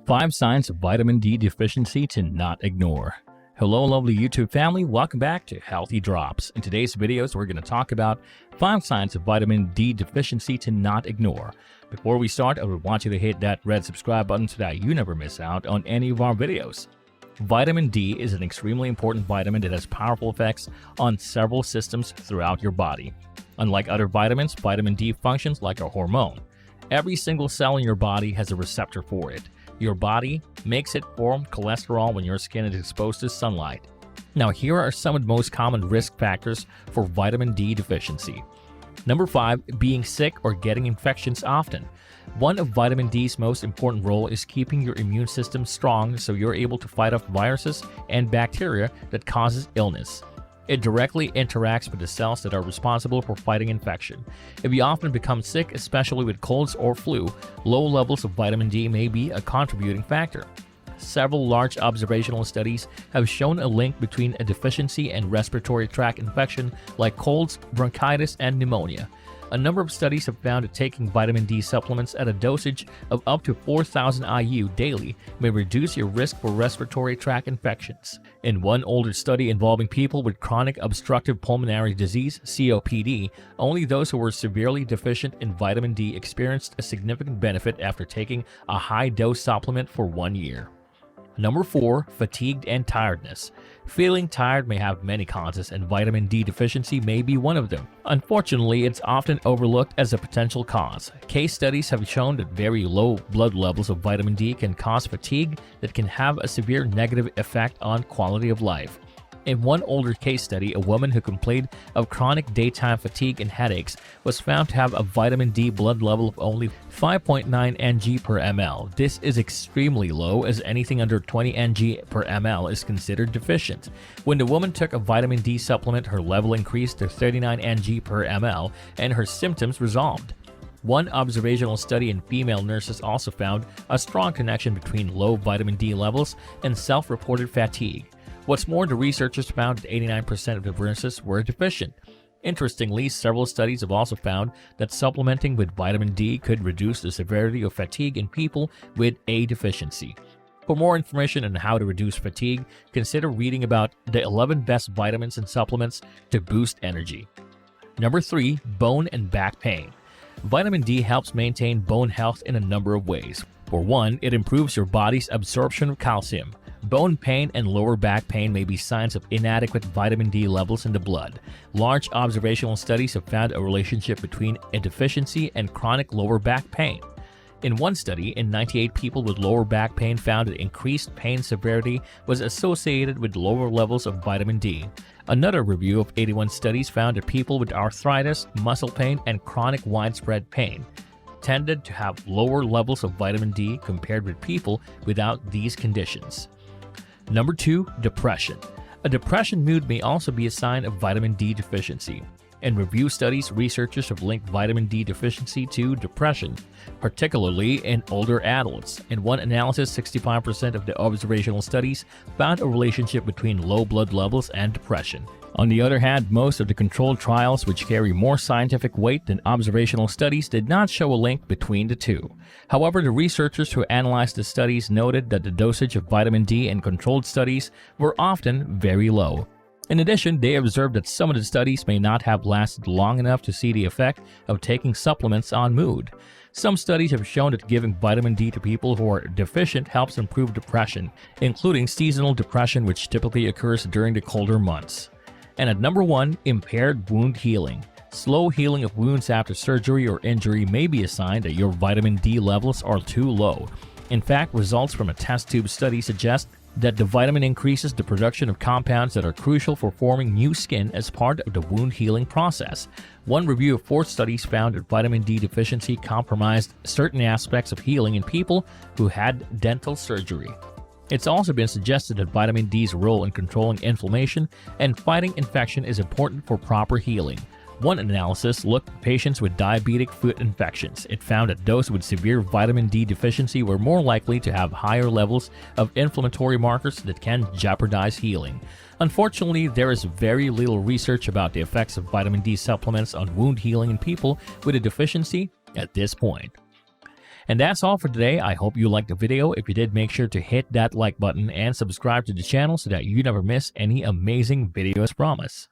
5 signs of vitamin D deficiency to not ignore. Hello lovely YouTube family, welcome back to Healthy Drops. In today's videos, we're going to talk about 5 signs of vitamin D deficiency to not ignore. Before we start, I would want you to hit that red subscribe button so that you never miss out on any of our videos. Vitamin D is an extremely important vitamin that has powerful effects on several systems throughout your body. Unlike other vitamins, vitamin D functions like a hormone. Every single cell in your body has a receptor for it. Your body makes it form cholesterol when your skin is exposed to sunlight. Now, here are some of the most common risk factors for vitamin D deficiency. Number 5, being sick or getting infections often. One of vitamin D's most important role is keeping your immune system strong so you're able to fight off viruses and bacteria that causes illness. It directly interacts with the cells that are responsible for fighting infection. If you often become sick, especially with colds or flu, low levels of vitamin D may be a contributing factor. Several large observational studies have shown a link between a deficiency and respiratory tract infection like colds, bronchitis, and pneumonia. A number of studies have found that taking vitamin D supplements at a dosage of up to 4,000 IU daily may reduce your risk for respiratory tract infections. In one older study involving people with chronic obstructive pulmonary disease (COPD), only those who were severely deficient in vitamin D experienced a significant benefit after taking a high-dose supplement for 1 year. Number 4, fatigued and tiredness. Feeling tired may have many causes, and vitamin D deficiency may be one of them. Unfortunately, it's often overlooked as a potential cause. Case studies have shown that very low blood levels of vitamin D can cause fatigue that can have a severe negative effect on quality of life. In one older case study, a woman who complained of chronic daytime fatigue and headaches was found to have a vitamin D blood level of only 5.9 Ng per ml. This is extremely low, as anything under 20 Ng per ml is considered deficient. When the woman took a vitamin D supplement, her level increased to 39 Ng per ml and her symptoms resolved. One observational study in female nurses also found a strong connection between low vitamin D levels and self-reported fatigue. What's more, the researchers found that 89% of the nurses were deficient. Interestingly, several studies have also found that supplementing with vitamin D could reduce the severity of fatigue in people with a deficiency. For more information on how to reduce fatigue, consider reading about the 11 best vitamins and supplements to boost energy. Number 3, bone and back pain. Vitamin D helps maintain bone health in a number of ways. For one, it improves your body's absorption of calcium. Bone pain and lower back pain may be signs of inadequate vitamin D levels in the blood. Large observational studies have found a relationship between a deficiency and chronic lower back pain. In one study, 98 people with lower back pain found that increased pain severity was associated with lower levels of vitamin D. Another review of 81 studies found that people with arthritis, muscle pain, and chronic widespread pain tended to have lower levels of vitamin D compared with people without these conditions. Number 2, depression. A depression mood may also be a sign of vitamin D deficiency. In review studies, researchers have linked vitamin D deficiency to depression, particularly in older adults. In one analysis, 65% of the observational studies found a relationship between low blood levels and depression. On the other hand, most of the controlled trials, which carry more scientific weight than observational studies, did not show a link between the two. However, the researchers who analyzed the studies noted that the dosage of vitamin D in controlled studies were often very low. In addition, they observed that some of the studies may not have lasted long enough to see the effect of taking supplements on mood. Some studies have shown that giving vitamin D to people who are deficient helps improve depression, including seasonal depression, which typically occurs during the colder months. And at number 1, impaired wound healing. Slow healing of wounds after surgery or injury may be a sign that your vitamin D levels are too low. In fact, results from a test tube study suggest that the vitamin increases the production of compounds that are crucial for forming new skin as part of the wound healing process. One review of 4 studies found that vitamin D deficiency compromised certain aspects of healing in people who had dental surgery. It's also been suggested that vitamin D's role in controlling inflammation and fighting infection is important for proper healing. One analysis looked at patients with diabetic foot infections. It found that those with severe vitamin D deficiency were more likely to have higher levels of inflammatory markers that can jeopardize healing. Unfortunately, there is very little research about the effects of vitamin D supplements on wound healing in people with a deficiency at this point. And that's all for today. I hope you liked the video. If you did, make sure to hit that like button and subscribe to the channel so that you never miss any amazing videos, promise.